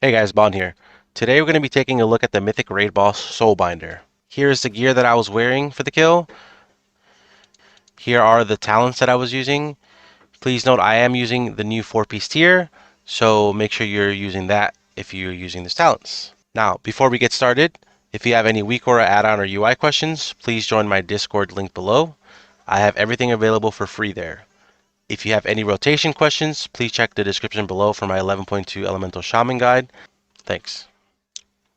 Hey guys, Bond here. Today we're going to be taking a look at the Mythic Raid Boss Soulbinder. Here's the gear that I was wearing for the kill. Here are the talents that I was using. Please note I am using the new 4-piece tier, so make sure you're using that if you're using these talents. Now, before we get started, if you have any weak aura add-on or UI questions, please join my Discord link below. I have everything available for free there. If you have any rotation questions, please check the description below for my 11.2 Elemental Shaman guide. Thanks.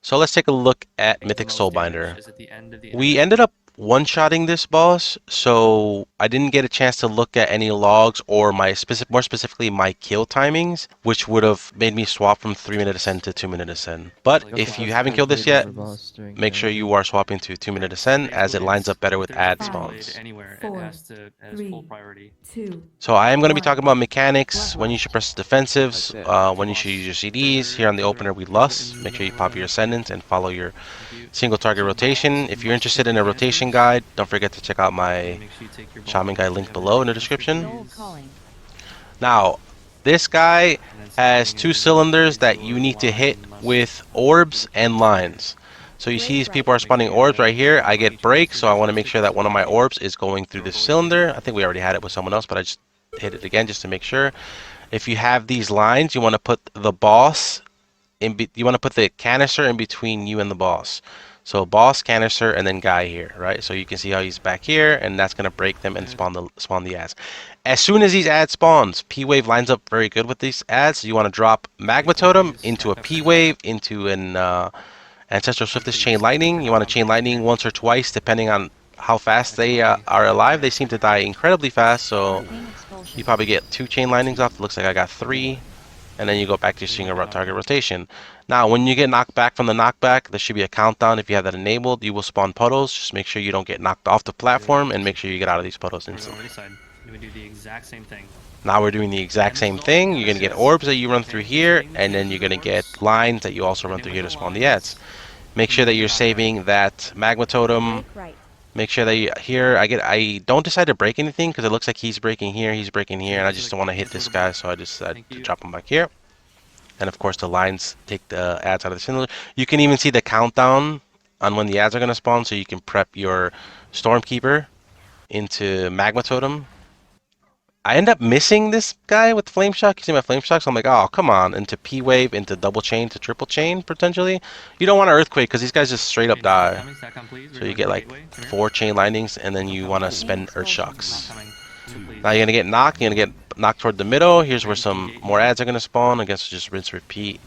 So let's take a look at Mythic Soulbinder. We ended up one-shotting this boss, so I didn't get a chance to look at any logs or more specifically my kill timings, which would have made me swap from 3-minute ascend to 2-minute ascend. But if you haven't killed this yet, make sure you are swapping to 2-minute ascend as it lines up better with ad spawns. 4, 3, 2. So I am going to be talking about mechanics, when you should press defensives, when you should use your CDs. Here on the opener we lust. Make sure you pop your ascendants and follow your single target rotation. If you're interested in a rotation guide, don't forget to check out my Shaman guide link below in the description. Now, this guy has 2 cylinders that you need to hit with orbs and lines. So you see these people are spawning orbs right here. I get break, so I want to make sure that one of my orbs is going through this cylinder. I think we already had it with someone else, but I just hit it again just to make sure. If you have these lines, you want to put the boss you want to put the canister in between you and the boss. So boss, canister, and then guy here, right? So you can see how he's back here, and that's gonna break them and spawn the ads. As soon as these ads spawns, P-Wave lines up very good with these ads. So you want to drop Magma Totem into a P-Wave, into an Ancestral Swiftest Chain Lightning. You want to Chain Lightning once or twice, depending on how fast they are alive. They seem to die incredibly fast, so you probably get 2 Chain Lightnings off. It looks like I got 3. And then you go back to your single target rotation. Now, when you get knocked back from the knockback, there should be a countdown. If you have that enabled, you will spawn puddles. Just make sure you don't get knocked off the platform, and make sure you get out of these puddles instantly. Now we're doing the exact same thing. You're going to get orbs that you run through here, and then you're going to get lines that you also run through here to spawn the ads. Make sure that you're saving that Magma Totem. Make sure that I don't decide to break anything because it looks like he's breaking here, and I just don't want to hit this guy, so I just drop him back here. And of course the lines take the ads out of the cylinder. You can even see the countdown on when the ads are going to spawn, so you can prep your Stormkeeper into Magma Totem. I end up missing this guy with Flame Shock. You see my Flame Shock, so I'm like, oh, come on. Into P-Wave, into double chain, to triple chain, potentially. You don't want to Earthquake, because these guys just straight up die. So you get like 4 chain lightnings, and then you want to spend Earth Shocks. Now you're going to get knocked. You're going to get knocked toward the middle. Here's where some more ads are going to spawn. I guess just rinse, repeat.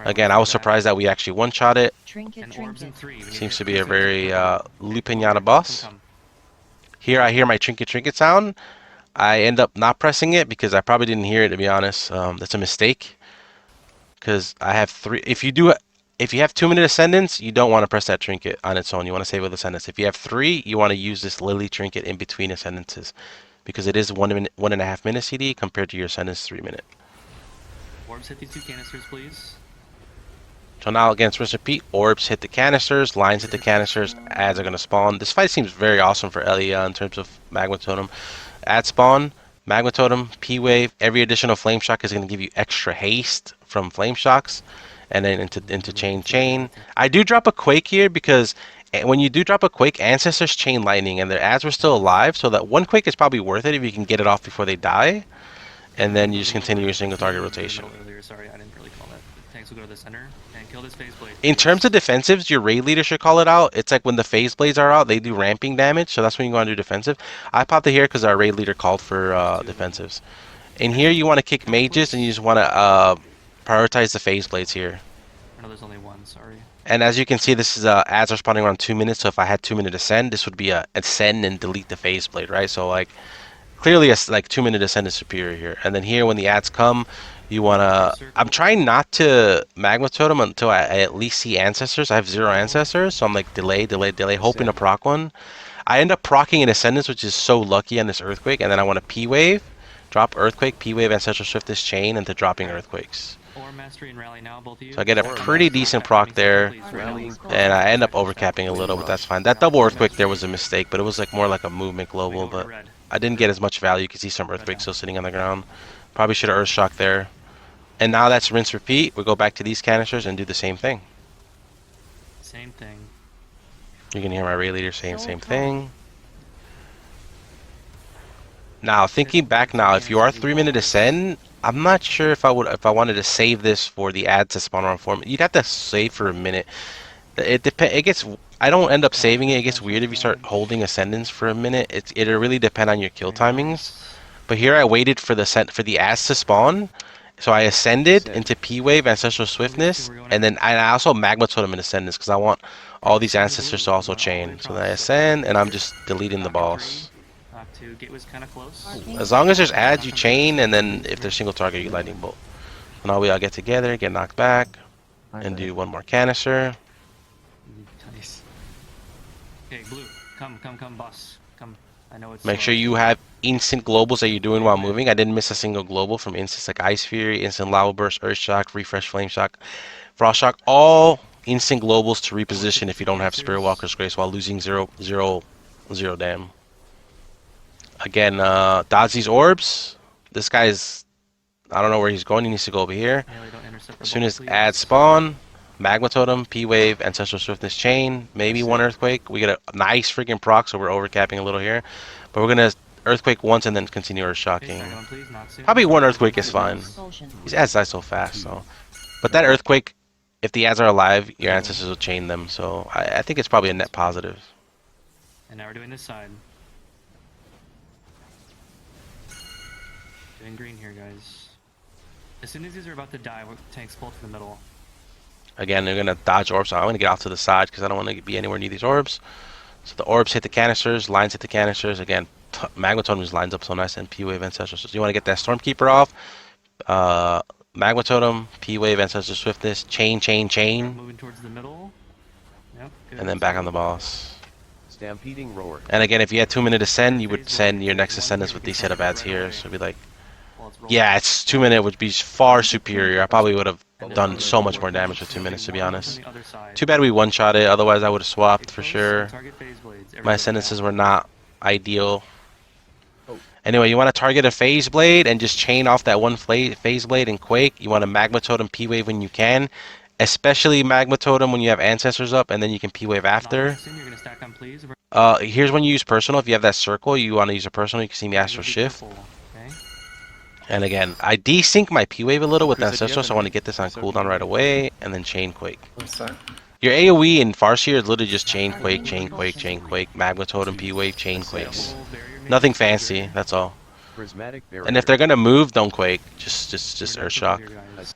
Again, I was surprised that we actually one-shot it. Seems to be a very Lupinata boss. Here I hear my Trinket sound. I end up not pressing it because I probably didn't hear it, to be honest. That's a mistake. Because I have 3. If you have 2-minute ascendants, you don't want to press that trinket on its own. You want to save with ascendants. If you have 3, you want to use this Lily trinket in between ascendances, because it is 1.5 minute CD compared to your ascendants 3-minute. Orbs hit these 2 canisters, please. So now again, rinse repeat. Orbs hit the canisters, lines hit the canisters, ads are going to spawn. This fight seems very awesome for Elia in terms of Magma Totem. Ad spawn, Magma Totem, P-Wave. Every additional Flame Shock is going to give you extra haste from Flame Shocks. And then into chain. I do drop a Quake here because when you do drop a Quake, Ancestors chain lightning and their ads were still alive, so that 1 Quake is probably worth it if you can get it off before they die. And then you just continue your single target rotation. Sorry, I didn't really call that. Tanks will go to the center and kill this phase blade. In terms of defensives, your raid leader should call it out. It's like when the phase blades are out, they do ramping damage, so that's when you want to do defensive. I popped it here because our raid leader called for defensives. In here, you want to kick mages, and you just want to prioritize the phase blades here. I know there's only 1, sorry. And as you can see, this is ads are spawning around 2 minutes, so if I had 2-minute ascend, this would be a ascend and delete the phase blade, right? So like clearly like 2-minute ascend is superior here. And then here when the ads come, you wanna I'm trying not to Magma Totem until I at least see ancestors. I have 0 ancestors, so I'm like delay, hoping to proc one. I end up procking an ascendance, which is so lucky on this earthquake, and then I want a P-Wave, drop earthquake, P-Wave, ancestral swiftest chain into dropping earthquakes. So I get a pretty decent proc there, and I end up overcapping a little, but that's fine. That double earthquake there was a mistake, but it was like more like a movement global, but I didn't get as much value. You can see some earthquakes still sitting on the ground. Probably should have earth shock there. And now that's rinse repeat. We go back to these canisters and do the same thing. Same thing. You can hear my raid leader saying same thing. Now thinking back now, if you are 3-minute ascend, I'm not sure if I wanted to save this for the ads to spawn around 4 minutes. You'd have to save for a minute. It depend. It gets. I don't end up saving it. It gets weird if you start holding ascendance for a minute. It'll really depend on your kill timings. But here I waited for the ads to spawn. So I ascended into P-Wave, Ancestral Swiftness, and then I also Magma Totem in Ascendance because I want all these ancestors to also chain. So then I ascend, and I'm just deleting the boss. Gate was kind of close. As long as there's ads, you chain, and then if there's single target, you lightning bolt. And all we all get together, get knocked back, and do one more canister. Nice. Okay, blue, come, boss, come. I know it's. Make sure you have instant globals that you're doing while moving. I didn't miss a single global from instants like Ice Fury, Instant Lava Burst, Earth Shock, Refresh Flame Shock, Frost Shock. All instant globals to reposition if you don't have Spirit Walker's Grace while losing 0 dam. Again, dodge these orbs. This guy's, I don't know where he's going. He needs to go over here. As soon as ads spawn, Magma Totem, P-Wave, Ancestral Swiftness Chain, maybe one Earthquake. We get a nice freaking proc, so we're overcapping a little here. But we're going to Earthquake once and then continue Earth Shocking. Probably one Earthquake is fine. These ads die so fast, so. But that Earthquake, if the ads are alive, your ancestors will chain them. So I think it's probably a net positive. And now we're doing this side. Doing green here, guys. As soon as these are about to die, tanks pull to the middle. Again, they're going to dodge orbs, so I'm going to get off to the side because I don't want to be anywhere near these orbs. So the orbs hit the canisters, lines hit the canisters. Again, Magma Totem just lines up so nice, and P-Wave Ancestral. So you want to get that Stormkeeper off. Magma Totem, P-Wave Ancestral Swiftness, chain. Moving towards the middle. Yep, and then back on the boss. Stampeding roar. And again, if you had 2-minute ascend, you would send your next ascendance with these set of ads here. So it'd be like, yeah, it's 2-minute would be far superior. I probably would have done so much more damage with 2 minutes, to be honest. Too bad we one-shot it, otherwise I would have swapped for sure. My ascendances were not ideal. Anyway, you want to target a Phase Blade and just chain off that one Phase Blade and Quake. You want to Magma Totem P-Wave when you can. Especially Magma Totem when you have Ancestors up, and then you can P-Wave after. Here's when you use Personal. If you have that circle, you want to use a Personal. You can see me Astral Shift. And again, I desync my P-Wave a little with Ancestral, so I want to get this on cooldown right away, and then Chain Quake. Your AoE in Farseer is literally just Chain Quake, Magma Totem, P-Wave, Chain Quakes. Nothing fancy, that's all. And if they're gonna move, don't Quake. Just Earth Shock.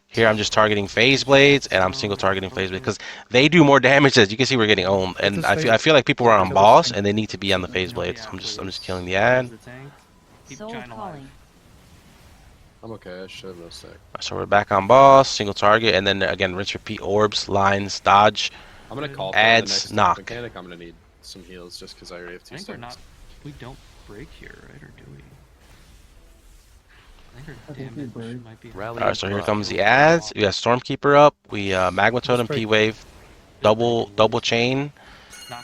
Here I'm just targeting Phase Blades, and I'm single targeting Phase Blades because they do more damage. As you can see, we're getting owned, and I feel like people are on boss and they need to be on the Phase Blades. I'm just killing the ad. I'm okay, I should have no sec. So we're back on boss, single target, and then again rinse repeat orbs, lines, dodge. I'm gonna call for ads, the next knock. mechanic. I'm gonna need some heals just because I already have 2 stacks. We don't break here, right? Or do we? I think our damage might be. Alright, so here comes the ads. We got Stormkeeper up. We Magma Totem, P-Wave, double chain.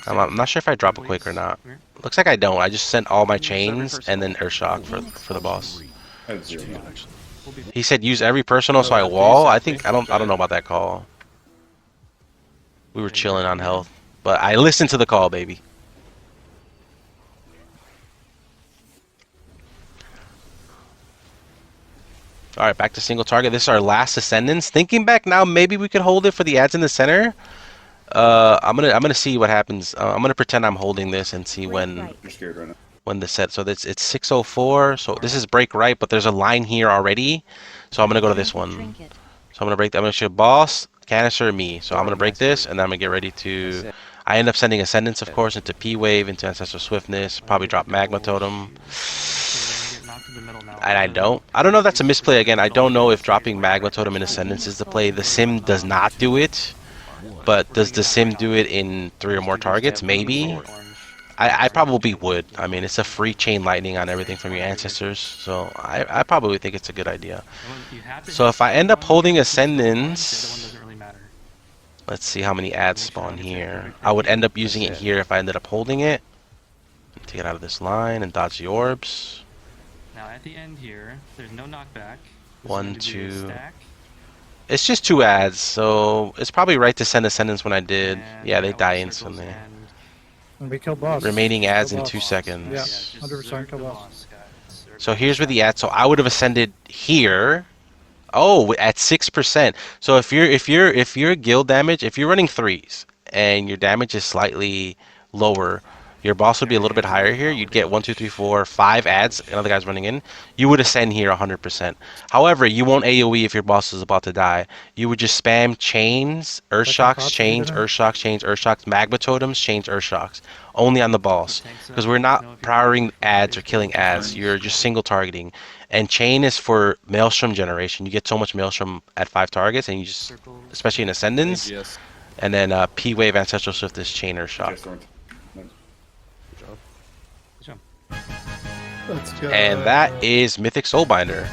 I'm not sure if I drop a Quake or not. Looks like I don't. I just sent all my chains and then Earth Shock for the boss. He said use every personal, so I wall. I don't know about that call. We were chilling on health, but I listened to the call, baby. All right, back to single target. This is our last ascendance. Thinking back now, maybe we could hold it for the ads in the center. I'm gonna see what happens. I'm gonna pretend I'm holding this and see when the set. So it's 604. So this is break right, but there's a line here already. So I'm gonna go to this one. So I'm gonna break. I'm gonna show boss, canister, me. So I'm gonna break this, and then I'm gonna get ready to. I end up sending ascendance, of course, into P-Wave, into Ancestral Swiftness. Probably drop Magma Totem. And I don't know if that's a misplay again. I don't know if dropping Magma Totem in Ascendance is the play. The sim does not do it. But does the sim do it in 3 or more targets? Maybe. I probably would. I mean, it's a free chain lightning on everything from your ancestors. So I probably think it's a good idea. So if I end up holding Ascendance... Let's see how many ads spawn here. I would end up using it here if I ended up holding it. To get out of this line and dodge the orbs. Now at the end here, there's no knockback. 1, 2, It's just 2 ads, so it's probably right to send Ascendants when I did. And Yeah, they that die was circles instantly. and- And we kill boss. Remaining Kill ads in boss. 2 seconds. Yeah, Yeah, just 100% zerg kill the boss. guys. Zerg So the here's where the guys. ad. So I would have ascended here. Oh, at 6%. So if you're guild damage, if you're running 3s and your damage is slightly lower, your boss would be a little bit higher here. You'd get 1, 2, 3, 4, 5 ads. Another guy's running in. You would ascend here 100%. However, you won't AOE if your boss is about to die. You would just spam chains, earth shocks, chains, earth shocks, chains, earth shocks, magma totems, chains, earth shocks. Only on the boss. Because we're not powering ads or killing ads. You're just single targeting. And chain is for maelstrom generation. You get so much maelstrom at 5 targets, and you just, Circles. especially in ascendants. Yes. And then P wave ancestral swift is chain or shock. Let's go. And that is Mythic Soulbinder.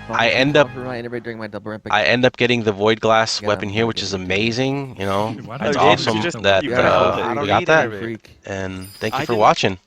I end up during my double ramp. I end up getting the void glass Yeah, weapon here, I'm which is getting it. amazing. You know, Why it's didn't you awesome just- that you gotta hold it. we I don't got need that. it. And thank you I for didn't- watching.